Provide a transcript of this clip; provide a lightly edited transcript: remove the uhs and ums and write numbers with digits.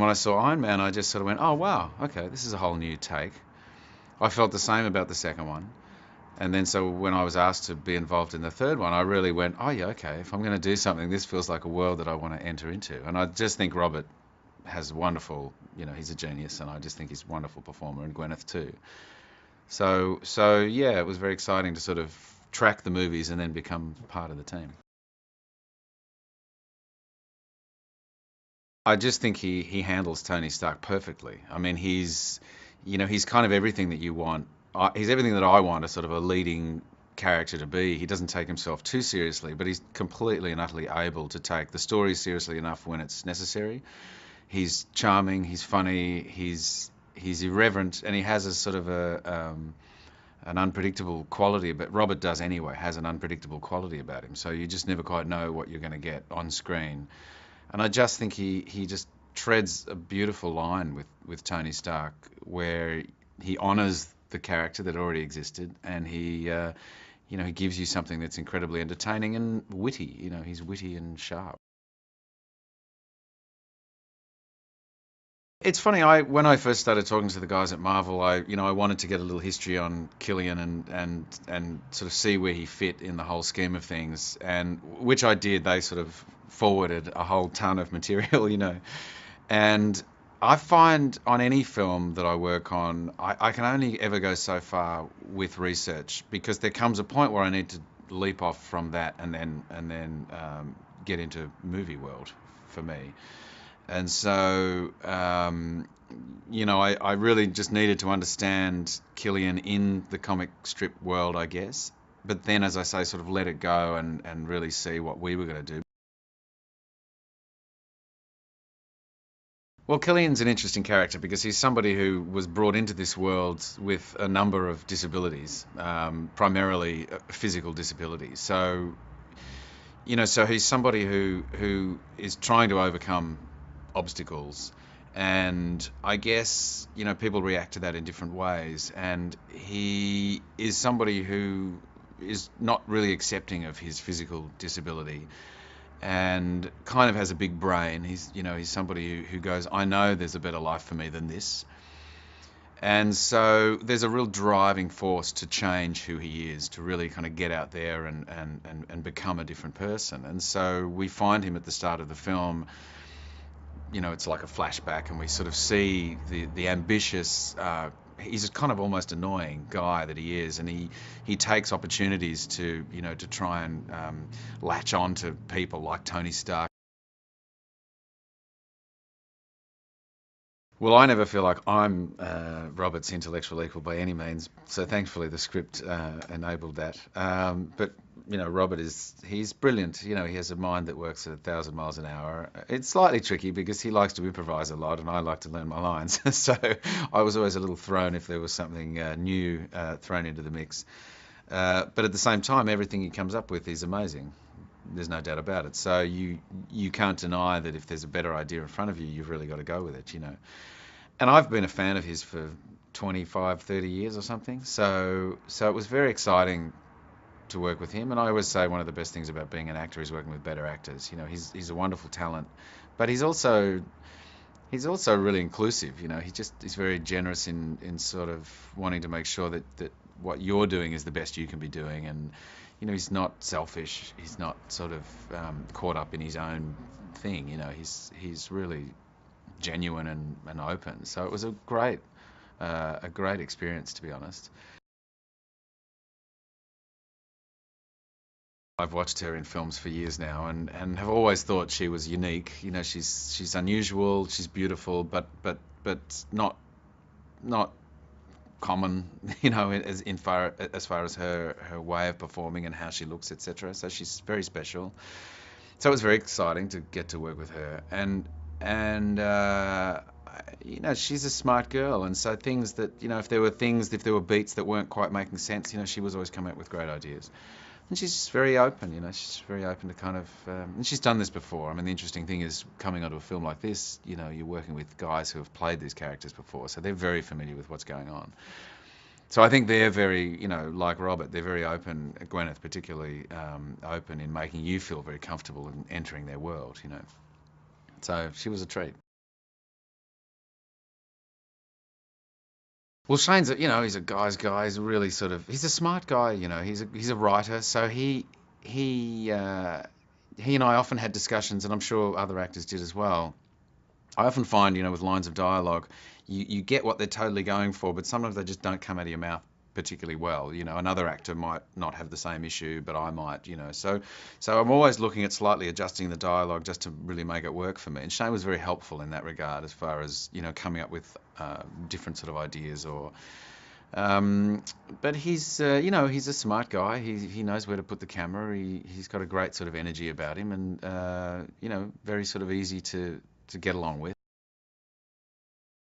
When I saw Iron Man, I just sort of went, oh wow, okay, this is a whole new take. I felt the same about the second one. And then so when I was asked to be involved in the third one, I really went, oh yeah, okay, if I'm going to do something, this feels like a world that I want to enter into. And I just think Robert has wonderful, he's a genius, and I just think he's a wonderful performer, and Gwyneth too. So yeah, it was very exciting to sort of track the movies and then become part of the team. I just think he handles Tony Stark perfectly. I mean, he's kind of everything that you want. He's everything that I want a sort of a leading character to be. He doesn't take himself too seriously, but he's completely and utterly able to take the story seriously enough when it's necessary. He's charming, he's funny, he's irreverent, and he has a sort of an unpredictable quality. But Robert does anyway, has an unpredictable quality about him. So you just never quite know what you're going to get on screen. And I just think he just treads a beautiful line with Tony Stark, where he honours the character that already existed, and he gives you something that's incredibly entertaining and witty. He's witty and sharp. It's funny. When I first started talking to the guys at Marvel, I wanted to get a little history on Killian and sort of see where he fit in the whole scheme of things, and which I did. They sort of forwarded a whole ton of material, and I find on any film that I work on, I can only ever go so far with research, because there comes a point where I need to leap off from that and then get into movie world for me. And so, I really just needed to understand Killian in the comic strip world, I guess. But then, as I say, sort of let it go and really see what we were going to do. Well, Killian's an interesting character because he's somebody who was brought into this world with a number of disabilities, primarily physical disabilities. So he's somebody who is trying to overcome obstacles, and I guess people react to that in different ways. And he is somebody who is not really accepting of his physical disability, and kind of has a big brain. He's somebody who goes, I know there's a better life for me than this. And so there's a real driving force to change who he is, to really kind of get out there and become a different person. And so we find him at the start of the film. It's like a flashback, and we sort of see the ambitious, he's a kind of almost annoying guy that he is, and he takes opportunities to try and latch on to people like Tony Stark. Well, I never feel like I'm Robert's intellectual equal by any means, so thankfully the script enabled that. But Robert he's brilliant. He has a mind that works at 1,000 miles an hour. It's slightly tricky because he likes to improvise a lot, and I like to learn my lines. So I was always a little thrown if there was something new thrown into the mix. But at the same time, everything he comes up with is amazing. There's no doubt about it. So you can't deny that if there's a better idea in front of you, you've really got to go with it. And I've been a fan of his for 25, 30 years or something. So it was very exciting to work with him. And I always say one of the best things about being an actor is working with better actors. He's a wonderful talent, but he's also really inclusive. He's very generous in sort of wanting to make sure that what you're doing is the best you can be doing. And he's not selfish. He's not sort of caught up in his own thing. He's really genuine and open. So it was a great experience, to be honest. I've watched her in films for years now, and have always thought she was unique. She's unusual, she's beautiful, but not common. As far as her way of performing and how she looks, etc. So she's very special. So it was very exciting to get to work with her, and she's a smart girl, and so things that if there were beats that weren't quite making sense, she was always coming up with great ideas. And she's very open, she's very open to kind of, and she's done this before. I mean, the interesting thing is coming onto a film like this, you're working with guys who have played these characters before, so they're very familiar with what's going on. So I think they're very, like Robert, they're very open, Gwyneth particularly, open in making you feel very comfortable in entering their world. So she was a treat. Well, Shane's he's a guy's guy. He's really sort of he's a smart guy. He's a writer, so he uh, he and I often had discussions, and I'm sure other actors did as well. I often find, with lines of dialogue, you get what they're totally going for, but sometimes they just don't come out of your mouth particularly well. Another actor might not have the same issue, but I might. So I'm always looking at slightly adjusting the dialogue just to really make it work for me. And Shane was very helpful in that regard, as far as coming up with different sort of ideas or. Um, but he's a smart guy. He knows where to put the camera. He's got a great sort of energy about him, and very sort of easy to get along with.